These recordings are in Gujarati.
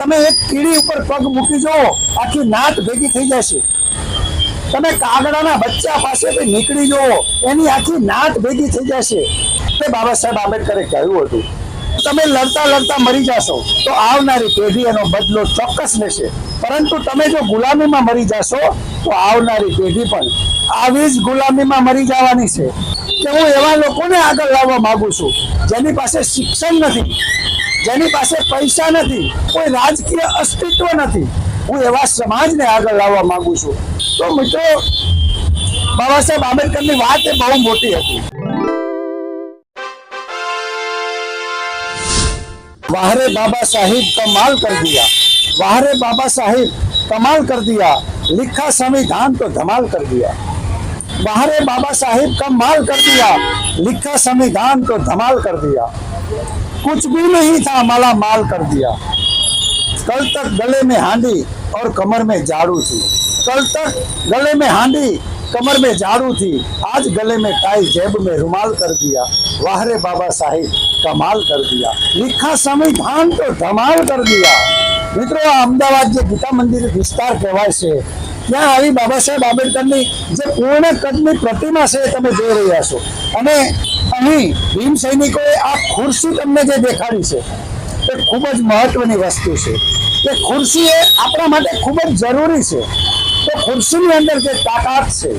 તમે એક કીડી ઉપર પગ મૂકી જો આખી નાત ભેગી થઈ જશે। તમે કાગડાના બચ્ચા પાસેથી નીકળી જો એની આખી નાત ભેગી થઈ જશે। તે બાબા સાહેબ આંબેડકરે કહ્યું હતું તમે લડતા લડતા મરી જશો તો આવનારી પેઢી એનો બદલો ચોક્કસ લેશે, પરંતુ તમે જો ગુલામીમાં મરી જશો તો આવનારી પેઢી પણ આવી જ ગુલામીમાં મરી જવાની છે। કે હું એવા લોકોને આગળ લાવવા માંગુ છું જેની પાસે શિક્ષણ નથી, જેની પાસે પૈસા નથી, કોઈ રાજકીય અસ્તિત્વ નથી। હું એવા સમાજને આગળ લાવવા માંગુ છું। તો મિત્રો, બાબા સાહેબ આંબેડકરની વાત એ બહુ મોટી હતી। वाहरे बाबा साहिब कमाल कर दिया, वाहरे बाबा साहिब कमाल कर दिया, लिखा संविधान तो धमाल कर दिया। वाहरे बाबा साहिब कमाल कर दिया, लिखा संविधान तो धमाल कर दिया। कुछ भी नहीं था माला माल कर दिया। कल तक गले में हांडी और कमर में झाड़ू थी, कल तक गले में हांडी कमर में झाड़ू थी, आज गले में टाई जेब में रुमाल कर दिया। वाहरे बाबा साहिब कमाल कर दिया, लिखा संविधान तो धमाल कर दिया। मित्रों, अमदावाद जो गीता मंदिर विस्तार कहवाय छे ત્યાં આવી બાબા સાહેબ આંબેડકરની જે પૂર્ણ કદની પ્રતિમા છે તમે જોઈ રહ્યા છો, અને અહીં ભીમ સૈનિકોએ આ ખુરશી તમને જે દેખાડી છે એ ખૂબ જ મહત્વની વસ્તુ છે। કે ખુરશી એ આપણા માટે ખૂબ જ જરૂરી છે। તો ખુરશીની અંદર જે તાકાત છે,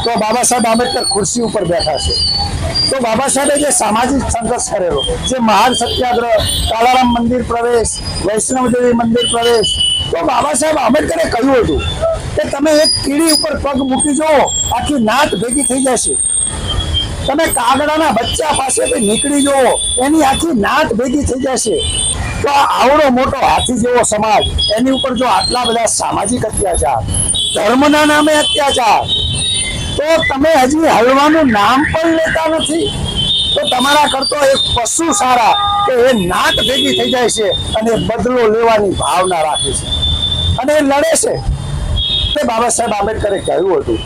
તો બાબા સાહેબ આંબેડકર ખુરશી ઉપર બેઠા છે। તો બાબા સાહેબે જે સામાજિક સંઘર્ષ કરેલો, જે મહાન સત્યાગ્રહ, કાલારામ મંદિર પ્રવેશ, વૈષ્ણવદેવી મંદિર પ્રવેશ, તો બાબા સાહેબ આંબેડકરે કહ્યું હતું કે તમે એક કીડી ઉપર પગ મૂકી જો આખી નાત ભેગી થઈ જશે। તમે કાગડાના બચ્ચા પાસેથી નીકળી જો એની આખી નાત ભેગી થઈ જશે। તો આવડો મોટો હાથી જેવો સમાજ, એની ઉપર જો આટલા બધા સામાજિક અત્યાચાર, ધર્મના નામે અત્યાચાર, તો તમે હજી હલવાનું નામ પણ લેતા નથી। તો તમારા કરતો એક પશુ સારા કે એ નાત ભેગી થઈ જાય છે અને બદલો લેવાની ભાવના રાખે છે અને એ લડે છે। તે બાબા સાહેબ આંબેડકરે કહ્યું હતું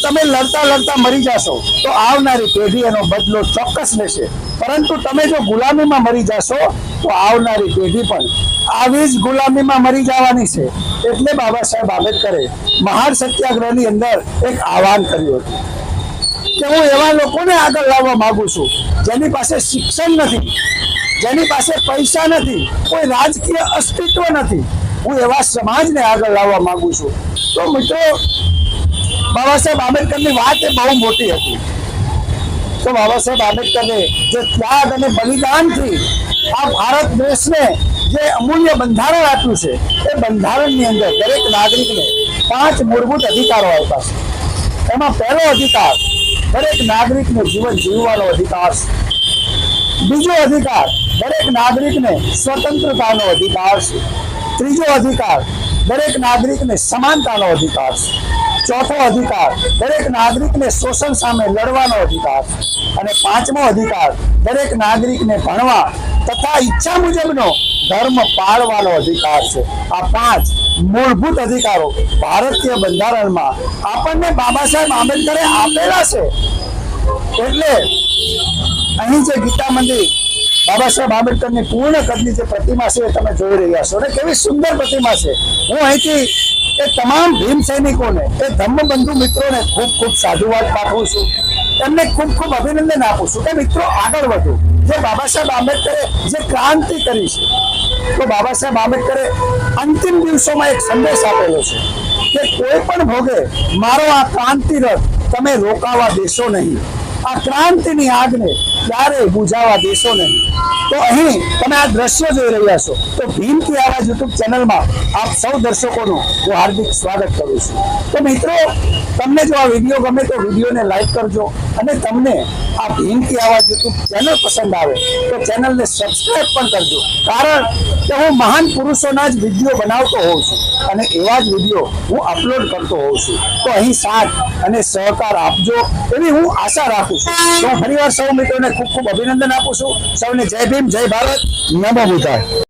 તમે લડતા લડતા મરી જશો તો આવનારી પેઢી એનો બદલો ચોક્કસ લેશે, પરંતુ તમે જો ગુલામીમાં મરી જશો તો આવનારી પેઢી પણ આવી જ ગુલામીમાં મરી જવાની છે। એટલે બાબા સાહેબ આંબેડકરે મહાન સત્યાગ્રહની અંદર એક આહવાન કર્યું હતું કે હું એવા લોકોને આગળ લાવવા માંગુ છું જેની પાસે શિક્ષણ નથી, જેની પાસે પૈસા નથી, કોઈ રાજકીય અસ્તિત્વ નથી। હું એવા સમાજને આગળ લાવવા માંગુ છું। તો મિત્રો, બાબા સાહેબ આંબેડકરની વાત એ બહુ મોટી હતી। તો બાબા સાહેબ આંબેડકરે જે ત્યાગ અને બલિદાનથી આ ભારત દેશને જે અમૂલ્ય બંધારણ આપ્યું છે, એ બંધારણની અંદર દરેક નાગરિકને 5 મૂળભૂત અધિકારો આપ્યા છે। એમાં પહેલો અધિકાર દરેક નાગરિકને જીવન જીવવાનો અધિકાર છે। બીજો અધિકાર દરેક નાગરિકને સ્વતંત્રતાનો અધિકાર છે। ત્રીજો અધિકાર દરેક નાગરિકને સમાનતાનો અધિકાર છે। ચોથો અધિકાર દરેક નાગરિકને શોષણ સામે લડવાનો અધિકાર છે। અને પાંચમો અધિકાર દરેક નાગરિકને ભણવા તથા ઈચ્છા મુજબનો ધર્મ પાળવાનો અધિકાર છે। આ 5 મૂળભૂત અધિકારો ભારતીય બંધારણમાં આપણને બાબા સાહેબ આંબેડકરે આપેલા છે। એટલે અહીં જે ગીતા મંદિર બાબા સાહેબ આંબેડકરની પૂર્ણ કદની જે પ્રતિમા છે એ તમે જોઈ રહ્યા છો, અને કેવી સુંદર પ્રતિમા છે। હું અહીંથી એ તમામ ભીમ સૈનિકોને, એ ધમ્મબંધુ મિત્રોને ખૂબ ખૂબ સાધુવાદ પાઠવું છું, એમને ખૂબ ખૂબ અભિનંદન આપું છું કે મિત્રો આગળ વધો। જે બાબા સાહેબ આંબેડકરે જે ક્રાંતિ કરી છે, તો બાબા સાહેબ આંબેડકરે અંતિમ દિવસોમાં એક સંદેશ આપેલો છે કે કોઈ પણ ભોગે મારો આ ક્રાંતિ રથ તમે રોકાવા દેશો નહીં, આ ક્રાંતિની આગને ક્યારેય બુઝાવા દેશો નહીં। તો અહીં તમે આ દ્રશ્યો જોઈ રહ્યા છો, તો ભીમ કી આવાજ યુટ્યુબ ચેનલમાં આપ સૌ દર્શકોનું હું હાર્દિક સ્વાગત કરું છું। તો મિત્રો, તમને જો આ વિડીયો ગમે તો વિડીયોને લાઈક કરજો, અને તમને આ ભીમ કી આવાજ યુટ્યુબ ચેનલ પસંદ આવે તો ચેનલને સબસ્ક્રાઇબ પણ કરજો, કારણ કે હું મહાન પુરુષોના જ વિડીયો બનાવતો હોઉં છું અને એવા જ વિડીયો હું અપલોડ કરતો હોઉં છું। તો અહીં સાથ અને સહકાર આપજો એવી હું આશા રાખું છું। તો ફરીવાર સૌ મિત્રોને ખૂબ ખૂબ અભિનંદન આપું છું। સૌને જય ભીમ, જય ભારત, નમો બુદ્ધાય।